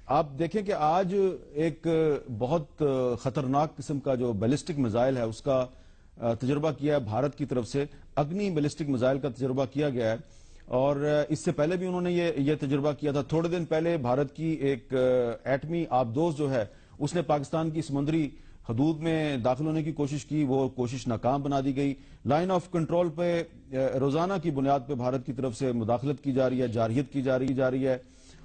آپ دیکھیں کہ آج ایک بہت خطرناک قسم کا جو بیلسٹک میزائل ہے اس کا تجربہ کیا ہے بھارت کی طرف سے. اگنی بیلسٹک میزائل کا تجربہ کیا گیا ہے اور اس سے پہلے بھی انہوں نے یہ تجربہ کیا تھا. تھوڑے دن پہلے بھارت کی ایک ایٹمی آبدوز جو ہے اس نے پاکستان کی سمندری حدود میں داخل ہونے کی کوشش کی. وہ کوشش ناکام بنا دی گئی. لائن آف کنٹرول پہ روزانہ کی بنیاد پہ بھارت کی طرف سے مداخلت کی جا رہی ہے, جارحیت کی جا رہی ہے.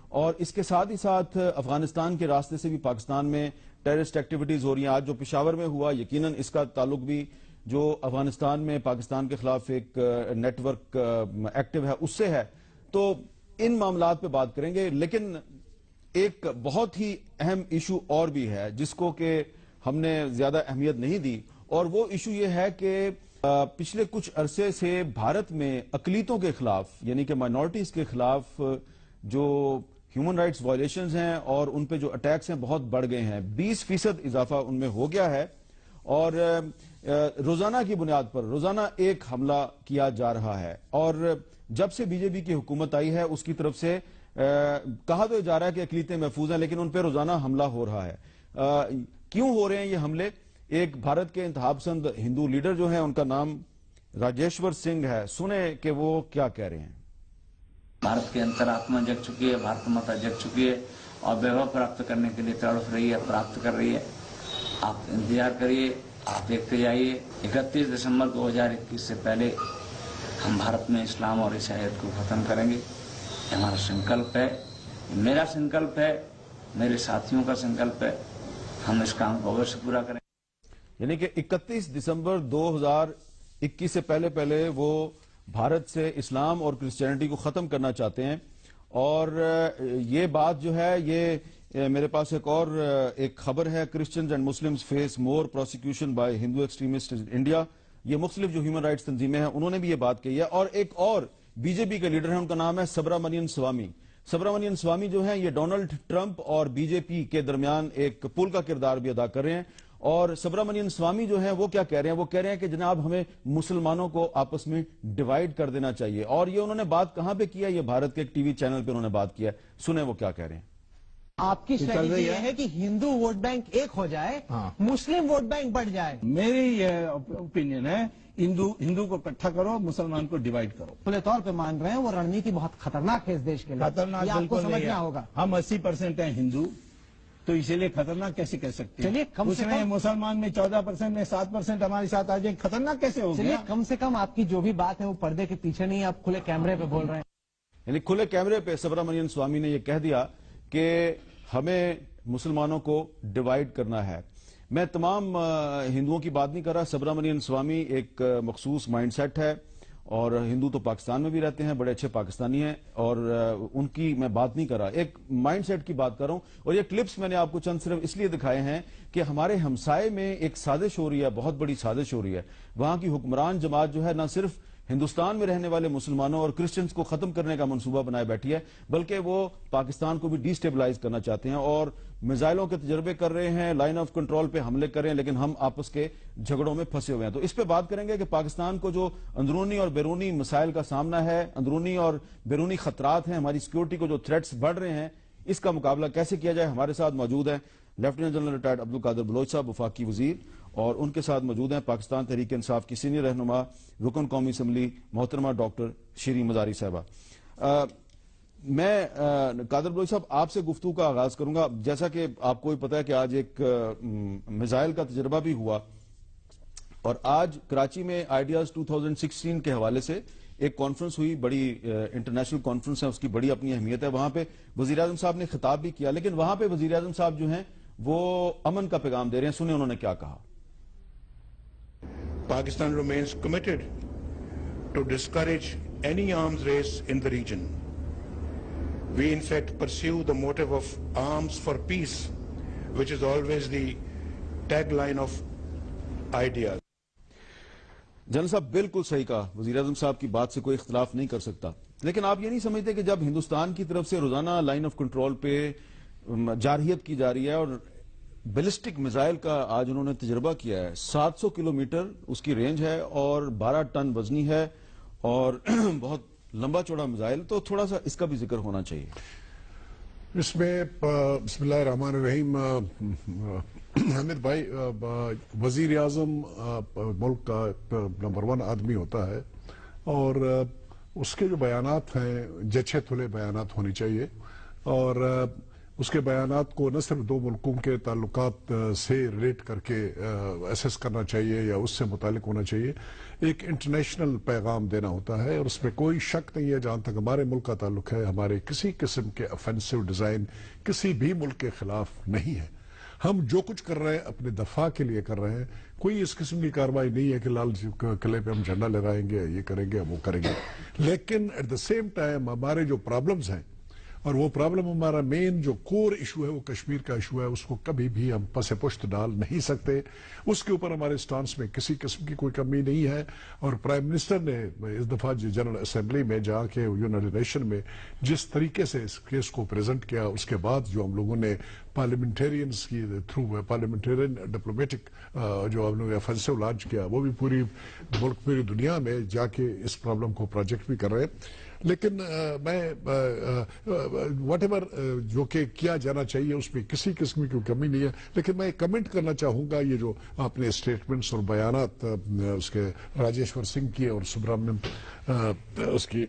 اور اس کے ساتھ ہی ساتھ افغانستان کے راستے سے بھی پاکستان میں ٹیررسٹ ایکٹیویٹیز ہو رہی ہیں. آج جو پشاور میں ہوا یقیناً اس کا تعلق بھی جو افغانستان میں پاکستان کے خلاف ایک نیٹ ورک ایکٹیو ہے اس سے ہے. تو ان معاملات پہ بات کریں گے, لیکن ایک بہت ہی اہم ایشو اور بھی ہے جس کو کہ ہم نے زیادہ اہمیت نہیں دی, اور وہ ایشو یہ ہے کہ پچھلے کچھ عرصے سے بھارت میں اقلیتوں کے خلاف یعنی کہ مائنورٹیز کے خلاف جو ہیومن رائٹس وائلیشنز ہیں اور ان پہ جو اٹیکس ہیں بہت بڑھ گئے ہیں. 20% اضافہ ان میں ہو گیا ہے اور روزانہ کی بنیاد پر روزانہ ایک حملہ کیا جا رہا ہے. اور جب سے بی جے پی کی حکومت آئی ہے اس کی طرف سے کہا تو جا رہا ہے کہ اقلیتیں محفوظ ہیں, لیکن ان پہ روزانہ حملہ ہو رہا ہے. کیوں ہو رہے ہیں یہ حملے؟ ایک بھارت کے انتہا پسند ہندو لیڈر جو ہیں ان کا نام راجیشور سنگھ ہے, سنیں کہ وہ کیا کہہ رہے ہیں. بھارت کے انترآتما جگ چکی ہے, بھارت ماتا جگ چکی ہے اور ویبھو پراپت کرنے کے لیے تڑپ رہی ہے, پراپت کر رہی ہے. آپ انتظار کریے, آپ دیکھتے جائیے. 31 دسمبر 2021 سے پہلے ہم بھارت میں اسلام اور عیسائیت کو ختم کریں گے. یہ ہمارا سنکلپ ہے, میرا سنکلپ ہے, میرے ساتھیوں کا سنکلپ ہے. ہم اس کام کو اوشیہ پورا کریں. یعنی کہ 31 دسمبر 2021 سے پہلے وہ بھارت سے اسلام اور کرسچینٹی کو ختم کرنا چاہتے ہیں. اور یہ بات جو ہے یہ میرے پاس ایک خبر ہے, Christians and Muslims face more prosecution by Hindu extremist India. یہ مختلف جو ہیومن رائٹس تنظیمیں ہیں انہوں نے بھی یہ بات کہی ہے. اور ایک اور بی جے پی کے لیڈر ہیں, ان کا نام ہے سبرامنین سوامی. سبرامنین سوامی جو ہیں یہ ڈونلڈ ٹرمپ اور بی جے پی کے درمیان ایک پل کا کردار بھی ادا کر رہے ہیں. اور سبرامنین سوامی جو ہیں وہ کیا کہہ رہے ہیں؟ وہ کہہ رہے ہیں کہ جناب ہمیں مسلمانوں کو آپس میں ڈیوائیڈ کر دینا چاہیے. اور یہ انہوں نے بات کہاں پہ کیا؟ یہ بھارت کے ایک ٹی وی چینل پہ انہوں نے بات کیا. سنیں وہ کیا کہہ رہے ہیں. آپ کی اسٹریٹجی یہ ہے کہ ہندو ووٹ بینک ایک ہو جائے, مسلم ووٹ بینک بڑھ جائے. میری یہ اوپینین ہے, ہندو کو اکٹھا کرو, مسلمان کو ڈیوائیڈ کرو. کھلے طور پہ مان رہے ہیں وہ رننیتی بہت خطرناک ہے اس دیش کے لیے. خطرناک یہ آپ کو بالکل نہیں سمجھنا ہے. ہوگا. ہم 80% ہیں ہندو, تو اسی لیے خطرناک کیسے کہہ سکتے ہیں؟ چلیے کم سے کم مسلمان میں 14% میں 7% ہمارے ساتھ آ جائے, خطرناک کیسے ہو چلیے گیا؟ کم سے کم آپ کی جو بھی بات ہے وہ پردے کے پیچھے نہیں, آپ کھلے کیمرے پہ بول رہے ہیں. یعنی کھلے کیمرے پہ سبرامنین سوامی نے یہ کہہ دیا کہ ہمیں مسلمانوں کو ڈیوائیڈ کرنا ہے. میں تمام ہندوؤں کی بات نہیں کر رہا. سبرامنین سوامی ایک مخصوص مائنڈ سیٹ ہے, اور ہندو تو پاکستان میں بھی رہتے ہیں, بڑے اچھے پاکستانی ہیں, اور ان کی میں بات نہیں کر رہا, ایک مائنڈ سیٹ کی بات کر رہا ہوں. اور یہ کلپس میں نے آپ کو چند صرف اس لیے دکھائے ہیں کہ ہمارے ہمسائے میں ایک سازش ہو رہی ہے, بہت بڑی سازش ہو رہی ہے. وہاں کی حکمران جماعت جو ہے نہ صرف ہندوستان میں رہنے والے مسلمانوں اور کرسچنز کو ختم کرنے کا منصوبہ بنائے بیٹھی ہے, بلکہ وہ پاکستان کو بھی ڈی سٹیبلائز کرنا چاہتے ہیں اور میزائلوں کے تجربے کر رہے ہیں, لائن آف کنٹرول پہ حملے کر رہے ہیں, لیکن ہم آپس کے جھگڑوں میں پھنسے ہوئے ہیں. تو اس پہ بات کریں گے کہ پاکستان کو جو اندرونی اور بیرونی مسائل کا سامنا ہے, اندرونی اور بیرونی خطرات ہیں, ہماری سیکورٹی کو جو تھریٹس بڑھ رہے ہیں, اس کا مقابلہ کیسے کیا جائے. ہمارے ساتھ موجود ہیں lieutenant general retired Abdul Qadir Baloch صاحب, وفاقی وزیر, اور ان کے ساتھ موجود ہیں پاکستان تحریک انصاف کی سینئر رہنما رکن قومی اسمبلی محترمہ ڈاکٹر شیریں مزاری صاحبہ. میں قادر بلوچ صاحب آپ سے گفتگو کا آغاز کروں گا. جیسا کہ آپ کو بھی پتا ہے کہ آج ایک میزائل کا تجربہ بھی ہوا, اور آج کراچی میں آئیڈیاز 2016 کے حوالے سے ایک کانفرنس ہوئی, بڑی انٹرنیشنل کانفرنس ہے, اس کی بڑی اپنی اہمیت ہے. وہاں پہ وزیر اعظم صاحب نے خطاب بھی کیا, لیکن وہاں پہ وزیر اعظم صاحب جو ہیں وہ امن کا پیغام دے رہے ہیں. سنیں انہوں نے کیا کہا. Pakistan remains committed to discourage any arms race in the region. We in fact pursue the motive of arms for peace, which is always the tagline of ideas. General صاحب بالکل صحیح کہا, وزیر اعظم صاحب کی بات سے کوئی اختلاف نہیں کر سکتا, لیکن آپ یہ نہیں سمجھتے کہ جب ہندوستان کی طرف سے روزانہ لائن آف کنٹرول پہ جارحیت کی جا رہی ہے, اور بیلسٹک میزائل کا آج انہوں نے تجربہ کیا ہے, 700 کلومیٹر اس کی رینج ہے اور 12 ٹن وزنی ہے اور بہت لمبا چوڑا میزائل, تو تھوڑا سا اس کا بھی ذکر ہونا چاہیے. اس میں بسم اللہ الرحمن الرحیم حامد بھائی، وزیر اعظم ملک کا نمبر 1 آدمی ہوتا ہے، اور اس کے جو بیانات ہیں جچے تھلے بیانات ہونے چاہیے، اور اس کے بیانات کو نہ صرف 2 ملکوں کے تعلقات سے ریلیٹ کر کے ایسیس کرنا چاہیے یا اس سے متعلق ہونا چاہیے، ایک انٹرنیشنل پیغام دینا ہوتا ہے، اور اس میں کوئی شک نہیں ہے جہاں تک ہمارے ملک کا تعلق ہے، ہمارے کسی قسم کے افینسو ڈیزائن کسی بھی ملک کے خلاف نہیں ہے۔ ہم جو کچھ کر رہے ہیں اپنے دفاع کے لیے کر رہے ہیں، کوئی اس قسم کی کارروائی نہیں ہے کہ لال قلعے پہ ہم جھنڈا لہرائیں گے، یہ کریں گے، وہ کریں گے، لیکن ایٹ دا سیم ٹائم ہمارے جو پرابلمز ہیں، اور وہ پرابلم ہمارا مین جو کور ایشو ہے وہ کشمیر کا ایشو ہے، اس کو کبھی بھی ہم پس پشت ڈال نہیں سکتے، اس کے اوپر ہمارے سٹانس میں کسی قسم کی کوئی کمی نہیں ہے۔ اور پرائم منسٹر نے اس دفعہ جنرل اسمبلی میں جا کے یونائیٹڈ نیشن میں جس طریقے سے اس کیس کو پریزنٹ کیا، اس کے بعد جو ہم لوگوں نے پارلیمنٹیرینز کی تھرو پارلیمنٹیرین ڈپلومیٹک جو ہم لوگ افینسو لانچ کیا، وہ بھی پوری ملک پوری دنیا میں جا کے اس پرابلم کو پروجیکٹ بھی کر رہے ہیں۔ لیکن میں واٹ ایور جو کہ کیا جانا چاہیے اس میں کسی قسم کی کمی نہیں ہے، لیکن میں کمنٹ کرنا چاہوں گا یہ جو آپ نے اسٹیٹمنٹس اور بیانات اس کے راجیشور سنگھ کی اور سبرامنیم اس کی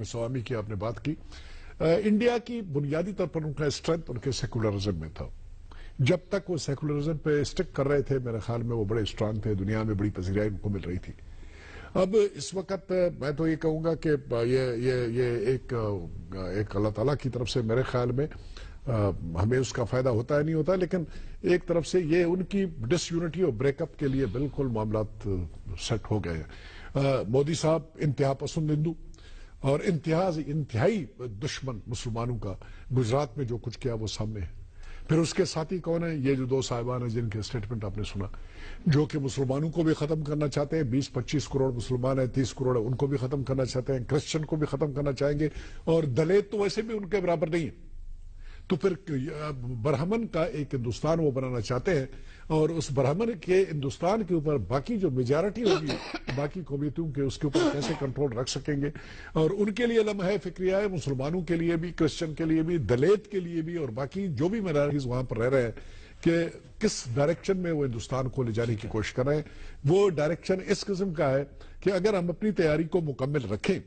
سوامی کی آپ نے بات کی، انڈیا کی بنیادی طور پر ان کا اسٹرینتھ ان کے سیکولرزم میں تھا۔ جب تک وہ سیکولرزم پہ اسٹک کر رہے تھے میرے خیال میں وہ بڑے اسٹرانگ تھے، دنیا میں بڑی پذیرائی ان کو مل رہی تھی۔ اب اس وقت میں تو یہ کہوں گا کہ یہ ایک اللہ تعالیٰ کی طرف سے میرے خیال میں ہمیں اس کا فائدہ ہوتا ہے نہیں ہوتا، لیکن ایک طرف سے یہ ان کی ڈس یونٹی اور بریک اپ کے لیے بالکل معاملات سیٹ ہو گئے ہیں۔ مودی صاحب انتہا پسند ہندو اور انتہائی دشمن مسلمانوں کا، گجرات میں جو کچھ کیا وہ سامنے ہے۔ پھر اس کے ساتھی کون ہیں؟ یہ جو 2 صاحبان ہیں جن کے اسٹیٹمنٹ آپ نے سنا، جو کہ مسلمانوں کو بھی ختم کرنا چاہتے ہیں، 20-25 کروڑ مسلمان ہیں، 30 کروڑ ان کو بھی ختم کرنا چاہتے ہیں، کرسچن کو بھی ختم کرنا چاہیں گے، اور دلت تو ویسے بھی ان کے برابر نہیں ہے۔ تو پھر برہمن کا ایک ہندوستان وہ بنانا چاہتے ہیں، اور اس برہمن کے ہندوستان کے اوپر باقی جو میجارٹی ہوگی باقی قومیتوں کے، اس کے اوپر کیسے کنٹرول رکھ سکیں گے؟ اور ان کے لیے لمحہ فکریہ ہے، مسلمانوں کے لیے بھی، کرسچن کے لیے بھی، دلت کے لیے بھی، اور باقی جو بھی مائنارٹیز وہاں پر رہ رہے ہیں، کہ کس ڈائریکشن میں وہ ہندوستان کو لے جانے کی کوشش کر رہے ہیں۔ وہ ڈائریکشن اس قسم کا ہے کہ اگر ہم اپنی تیاری کو مکمل رکھیں،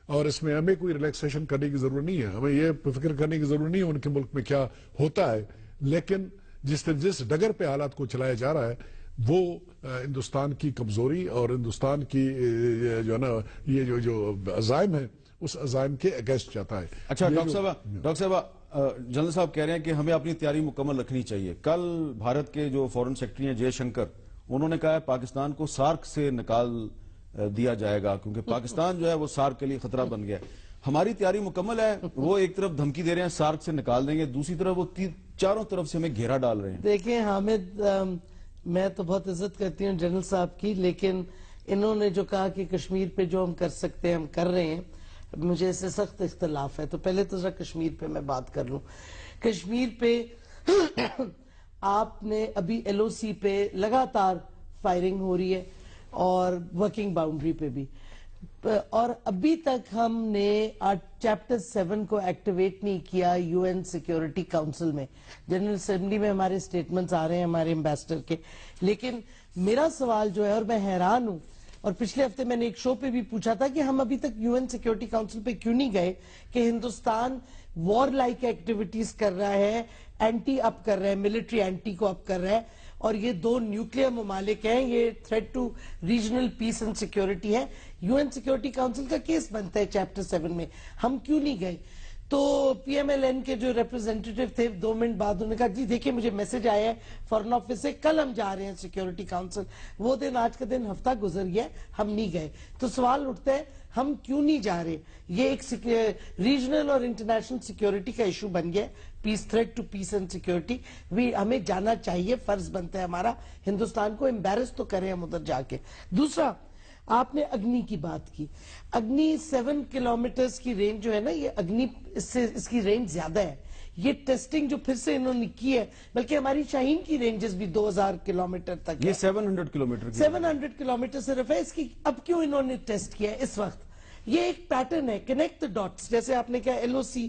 اور اس میں ہمیں کوئی ریلیکسیشن کرنے کی ضرورت نہیں ہے، ہمیں یہ فکر کرنے کی ضرورت نہیں ہے ان کے ملک میں کیا ہوتا ہے، لیکن جس ڈگر پہ حالات کو چلایا جا رہا ہے وہ ہندوستان کی کمزوری اور ہندوستان کی جو ہے نا یہ جو عزائم ہے اس عزائم کے اگینسٹ جاتا ہے۔ اچھا ڈاکٹر صاحب، جنرل صاحب کہہ رہے ہیں کہ ہمیں اپنی تیاری مکمل رکھنی چاہیے۔ کل بھارت کے جو فورن سیکرٹری ہیں جے شنکر، انہوں نے کہا ہے پاکستان کو سارک سے نکال دیا جائے گا کیونکہ پاکستان جو ہے وہ سارک کے لیے خطرہ بن گیا ہے۔ ہماری تیاری مکمل ہے، وہ ایک طرف دھمکی دے رہے ہیں سارک سے نکال دیں گے، دوسری طرف وہ چاروں طرف سے ہمیں گھیرا ڈال رہے ہیں۔ دیکھیں حامد، میں تو بہت عزت کرتی ہوں جنرل صاحب کی، لیکن انہوں نے جو کہا کہ کشمیر پہ جو ہم کر سکتے ہیں ہم کر رہے ہیں، مجھے اس سے سخت اختلاف ہے۔ تو پہلے تو ذرا کشمیر پہ میں بات کر لوں۔ کشمیر پہ آپ نے ابھی ایل او سی پہ لگاتار فائرنگ ہو رہی ہے اور ورکنگ باؤنڈری پہ بھی، اور ابھی تک ہم نے چیپٹر 7 کو ایکٹیویٹ نہیں کیا یو این سیکیورٹی کاؤنسل میں۔ جنرل اسمبلی میں ہمارے سٹیٹمنٹس آ رہے ہیں ہمارے ایمبیسڈر کے، لیکن میرا سوال جو ہے، اور میں حیران ہوں، اور پچھلے ہفتے میں نے ایک شو پہ بھی پوچھا تھا کہ ہم ابھی تک یو این سیکیورٹی کاؤنسل پہ کیوں نہیں گئے، کہ ہندوستان وار لائک ایکٹیویٹیز کر رہا ہے، اینٹی اپ کر رہا ہے، ملٹری اینٹی کو اپ کر رہا ہے، اور یہ 2 نیوکلیر ممالک ہیں، یہ threat to regional peace and security ہے۔ یو این سیکیورٹی کاؤنسل کا کیس بنتا ہے چیپٹر 7 میں، ہم کیوں نہیں گئے؟ تو پی ایم ایل این کے جو ریپرزینٹیٹیو تھے 2 منٹ بعد انہوں نے کہا جی دیکھیں مجھے میسج آیا ہے فورن آفس سے، کل ہم جا رہے ہیں سیکیورٹی کاؤنسل۔ وہ دن آج کا دن ہفتہ گزر گیا، ہم نہیں گئے۔ تو سوال اٹھتا ہے ہم کیوں نہیں جا رہے؟ یہ ایک ریجنل اور انٹرنیشنل سیکیورٹی کا ایشو بن گیا، peace, threat to peace and security. ہمیں جانا چاہیے، فرض بنتا ہے ہمارا، ہندوستان کو امبیرس تو کریں ہم ادھر جا کے۔ دوسرا، آپ نے اگنی کی بات کی۔ اگنی 7 کلومیٹرز کی رینج جو ہے نا، یہ اگنی اس کی رینج زیادہ ہے۔ یہ ٹیسٹنگ جو پھر سے انہوں نے کی ہے، بلکہ ہماری شاہین کی رینجز بھی 2000 کلومیٹر تک ہے، یہ 700 کلومیٹر 700 کلومیٹر صرف ہے۔ اس کی اب کیوں انہوں نے ٹیسٹ کیا ہے اس وقت؟ یہ ایک پیٹرن ہے، کنیکٹ دی ڈاٹس، جیسے آپ نے کہا ایل او سی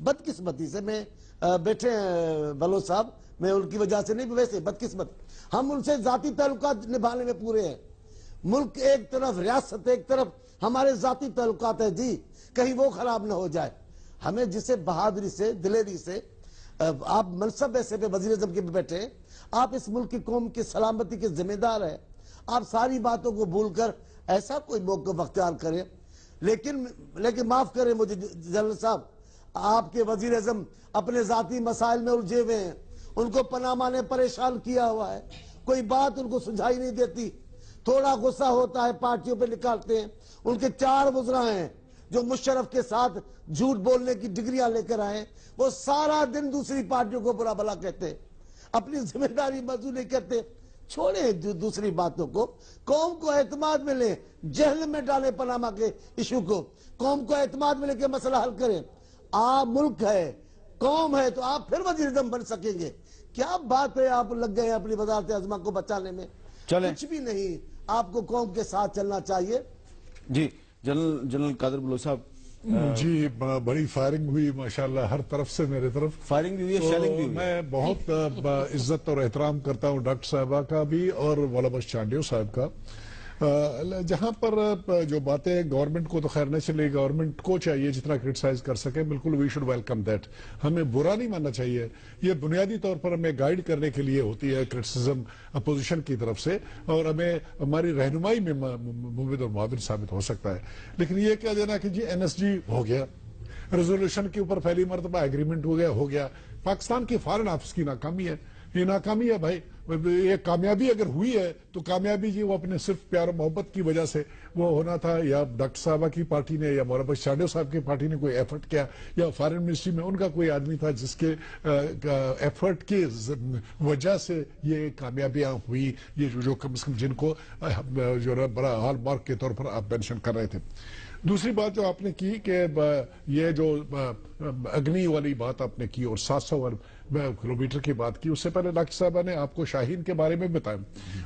بدقسمتی سے میں بیٹھے ہیں بلوچ صاحب، میں ان کی وجہ سے نہیں، ویسے بدقسمت ہم ان سے ذاتی تعلقات نبھانے میں پورے ہیں. ملک ایک طرف، ریاست ایک طرف، ہمارے ذاتی تعلقات ہیں جی، کہیں وہ خراب نہ ہو جائے. ہمیں جسے بہادری سے، دلیری سے، آپ منصب ایسے پہ وزیر اعظم کے بیٹھے ہیں، آپ اس ملک کی قوم کی سلامتی کے ذمہ دار ہیں، آپ ساری باتوں کو بھول کر ایسا کوئی موقف اختیار کریں. لیکن معاف کریں مجھے جنرل صاحب، آپ کے وزیر اعظم اپنے ذاتی مسائل میں الجھے ہوئے ہیں، ان کو پاناما نے پریشان کیا ہوا ہے، کوئی بات ان کو سجھائی نہیں دیتی، تھوڑا غصہ ہوتا ہے پارٹیوں پہ نکالتے ہیں. ان کے 4 وزراء ہیں جو مشرف کے ساتھ جھوٹ بولنے کی ڈگریاں لے کر آئے، وہ سارا دن دوسری پارٹیوں کو برا بھلا کہتے ہیں، اپنی ذمہ داری مزو نہیں کرتے. چھوڑیں دوسری باتوں کو، قوم کو اعتماد میں لیں، جہل میں ڈالیں پاناما کے ایشو کو، قوم کو اعتماد میں لے کے مسئلہ حل کریں. آپ ملک ہے، قوم ہے، تو آپ پھر وزیر اعظم بن سکیں گے. کیا بات ہے، آپ لگ گئے اپنی وزارت عظمہ کو بچانے میں. کچھ بھی نہیں، آپ کو قوم کے ساتھ چلنا چاہیے. جی جنرل قادر بلوچ صاحب، جی بڑی فائرنگ ہوئی ماشاءاللہ ہر طرف سے، میرے طرف فائرنگ بھی ہوئی ہے، شیلنگ بھی ہوئی ہے. میں بہت عزت اور احترام کرتا ہوں ڈاکٹر صاحبہ کا بھی اور مولانا چانڈیو صاحب کا. جہاں پر جو باتیں گورنمنٹ کو تو خیر نہیں چلے، گورنمنٹ کو چاہیے جتنا کرٹیسائز کر سکے، بالکل وی شوڈ ویلکم دیٹ. ہمیں برا نہیں ماننا چاہیے، یہ بنیادی طور پر ہمیں گائیڈ کرنے کے لیے ہوتی ہے کرٹیسزم اپوزیشن کی طرف سے، اور ہمیں ہماری رہنمائی میں مفید اور معاون ثابت ہو سکتا ہے. لیکن یہ کہہ دینا کہ جی NSG ہو گیا، ریزولوشن کے اوپر پہلی مرتبہ ایگریمنٹ ہو گیا، پاکستان کی فارن آفس کی ناکامی ہے. یہ ناکامی ہے بھائی، یہ کامیابی اگر ہوئی ہے تو کامیابی جی وہ اپنے صرف پیار و محبت کی وجہ سے وہ ہونا تھا، یا ڈاکٹر صاحبہ کی پارٹی نے یا مولانا چانڈیو صاحب کی پارٹی نے کوئی ایفرٹ کیا، یا فارن منسٹری میں ان کا کوئی آدمی تھا جس کے ایفرٹ کی وجہ سے یہ کامیابیاں ہوئی، یہ جو کم از کم جن کو جو بڑا ہال مارک کے طور پر آپ مینشن کر رہے تھے. دوسری بات جو آپ نے کی کہ یہ جو اگنی والی بات آپ نے کی اور 700 کلومیٹر کی بات کی، اس سے پہلے ڈاکٹر صاحبہ نے آپ کو شاہین کے بارے میں بتایا،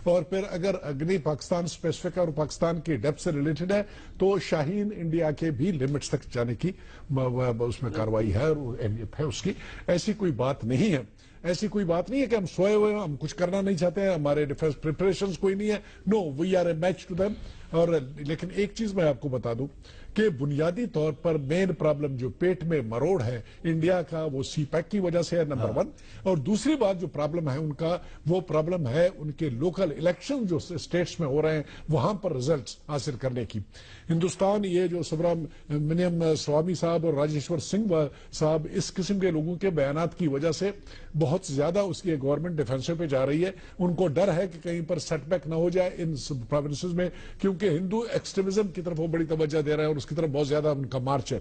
اور پھر اگر اگنی پاکستان اسپیسیفک اور پاکستان کی ڈیپتھ سے ریلیٹڈ ہے تو شاہین انڈیا کے بھی لیمٹس تک جانے کی اس میں کاروائی ہے اور اہمیت ہے اس کی. ایسی کوئی بات نہیں ہے، ایسی کوئی بات نہیں ہے کہ ہم سوئے ہوئے ہم کچھ کرنا نہیں چاہتے ہیں، ہمارے ڈیفنس پریپریشنز کوئی نہیں ہے. No, we are a match to them. اور لیکن ایک چیز میں آپ کو بتا دوں کہ بنیادی طور پر مین پرابلم جو پیٹ میں مروڑ ہے انڈیا کا وہ سی پیک کی وجہ سے ہے، نمبر 1. اور دوسری بات جو پرابلم ہے ان کا، وہ پرابلم ہے ان کے لوکل الیکشن جو اسٹیٹس میں ہو رہے ہیں وہاں پر ریزلٹس حاصل کرنے کی. ہندوستان یہ جو سبرامنیم سوامی صاحب اور راجیشور سنگھ صاحب اس قسم کے لوگوں کے بیانات کی وجہ سے بہت زیادہ اس کی گورنمنٹ ڈیفینسو پہ جا رہی ہے. ان کو ڈر ہے کہ کہیں پر سیٹ بیک نہ ہو جائے ان پروونسز میں، کیونکہ ہندو ایکسٹریمزم کی طرف وہ بڑی توجہ دے رہے ہیں اور اس کی طرف بہت زیادہ ان کا مارچ ہے.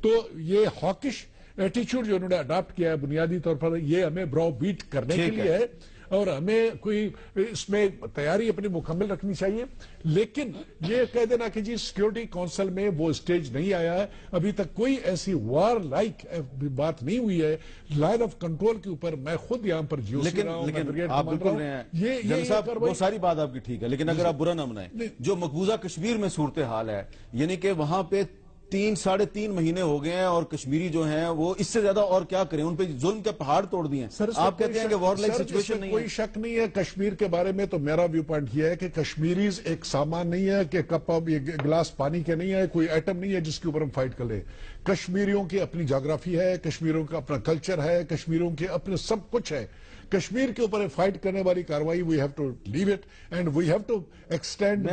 تو یہ ہاکش ایٹیچیوڈ جو انہوں نے اڈاپٹ کیا ہے بنیادی طور پر یہ ہمیں براؤ بیٹ کرنے کے لیے ہے، اور ہمیں کوئی اس میں تیاری اپنی مکمل رکھنی چاہیے. لیکن یہ کہہ دینا کہ جی سیکیورٹی کونسل میں وہ اسٹیج نہیں آیا ہے، ابھی تک کوئی ایسی وار لائک بات نہیں ہوئی ہے لائن آف کنٹرول کے اوپر. میں خود یہاں پر لیکن آپ بالکل رہے ہیں جنرل صاحب، وہ ساری بات آپ کی ٹھیک ہے، لیکن اگر آپ برا نہ منائیں، جو مقبوضہ کشمیر میں صورتحال ہے، یعنی کہ وہاں پہ 3-3.5 مہینے ہو گئے ہیں اور کشمیری جو ہیں وہ اس سے زیادہ اور کیا کریں، ان پہ ظلم کے پہاڑ توڑ دیے ہیں. آپ کہتے ہیں کہ وار لائک سچویشن نہیں ہے. کوئی شک نہیں ہے کشمیر کے بارے میں. تو میرا ویو پوائنٹ یہ ہے کہ کشمیریز ایک سامان نہیں ہے کہ کپ گلاس پانی کے نہیں ہے، کوئی ایٹم نہیں ہے جس کے اوپر ہم فائٹ کر لیں. کشمیریوں کی اپنی جغرافی ہے، کشمیریوں کا اپنا کلچر ہے، کشمیریوں کے اپنے سب کچھ ہے. کشمیر کے اوپر فائٹ کرنے والی کاروائی we have to leave it and we have to extend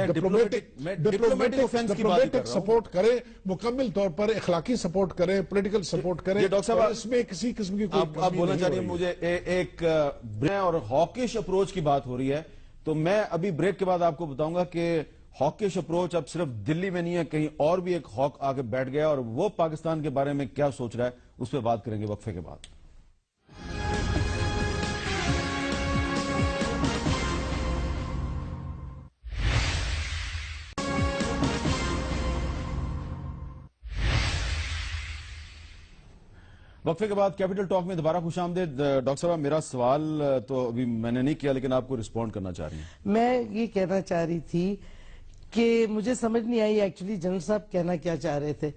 diplomatic support کریں، مکمل طور پر اخلاقی سپورٹ کریں، پولیٹیکل سپورٹ کریں. ڈاکٹر صاحب اس میں کسی قسم کی آپ بولنا چاہ رہی ہیں مجھے ایک اور ہاکش اپروچ کی بات ہو رہی ہے، تو میں ابھی بریک کے بعد آپ کو بتاؤں گا کہ ہاکش اپروچ اب صرف دلی میں نہیں ہے، کہیں اور بھی ایک ہاک آگے بیٹھ گیا اور وہ پاکستان کے بارے میں کیا سوچ رہا ہے اس پہ بات کریں گے وقفے کے بعد. وقفے کے بعد کیپٹل ٹاک میں دوبارہ خوش آمدید. ڈاکٹر صاحب میرا سوال تو ابھی میں نے نہیں کیا لیکن آپ کو رسپونڈ کرنا چاہ رہی ہیں. میں یہ کہنا چاہ رہی تھی کہ مجھے سمجھ نہیں آئی ایکچولی جنرل صاحب کہنا کیا چاہ رہے تھے.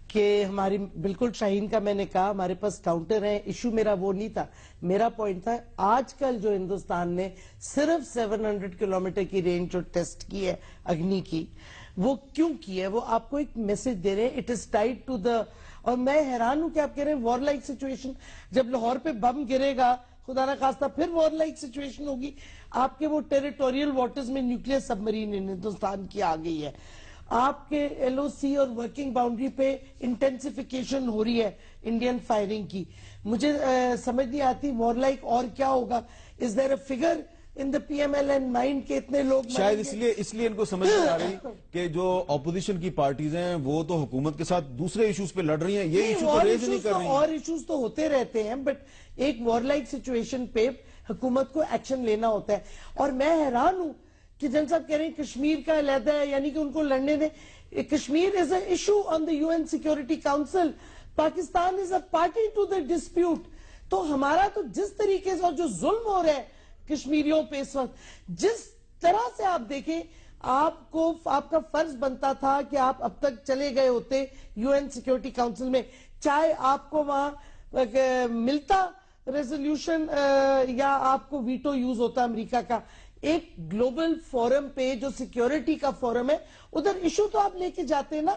کہ ہماری بالکل شاہین کا میں نے کہا ہمارے پاس کاؤنٹر ہیں، ایشو میرا وہ نہیں تھا. میرا پوائنٹ تھا آج کل جو ہندوستان نے صرف 700 کلومیٹر کی رینج جو ٹیسٹ کی ہے اگنی کی، وہ کیوں کی ہے؟ وہ آپ کو ایک میسج دے رہے ہیں it is tied to the. اور میں حیران ہوں کہ آپ کہہ رہے ہیں وار لائک سچویشن. جب لاہور پہ بم گرے گا خدا نہ خواستہ پھر وار لائک سچویشن ہوگی. آپ کے وہ ٹیریٹوریل واٹرز میں نیوکلیئر سب مرین ہندوستان کی آ گئی ہے. آپ کے ایل او سی اور ورکنگ باؤنڈری پہ انٹینسیفیکیشن ہو رہی ہے انڈین فائرنگ کی. مجھے سمجھ نہیں آتی وار لائک اور کیا ہوگا. Is there a figure in the P M L N mind کے اتنے لوگ شاید اس لیے ان کو سمجھ نہیں آ رہی کہ جو اپوزیشن کی پارٹیز ہیں وہ تو حکومت کے ساتھ دوسرے ایشوز پہ لڑ رہی ہیں، یہ ایشو تو ریز نہیں کر رہی ہیں. اور ایشوز تو ہوتے رہتے ہیں بٹ ایک وار لائک سچویشن پہ حکومت کو ایکشن لینا ہوتا ہے. اور میں حیران ہوں کہ جن صاحب کہہ رہے ہیں کشمیر کا علیحدہ ہے، یعنی کہ ان کو لڑنے دیں. Kashmir is a issue on the U N security council. Pakistan is a party to the dispute. تو ہمارا تو جس طریقے سے اور جو ظلم ہو رہا ہے کشمیریوں پہ اس وقت، جس طرح سے آپ دیکھیں آپ کا فرض بنتا تھا کہ آپ اب تک چلے گئے ہوتے یو این سیکورٹی کاؤنسل میں، چاہے آپ کو وہاں ملتا ریزولوشن یا آپ کو ویٹو یوز ہوتا امریکہ کا. ایک گلوبل فورم پہ جو سیکیورٹی کا فورم ہے ادھر ایشو تو آپ لے کے جاتے نا.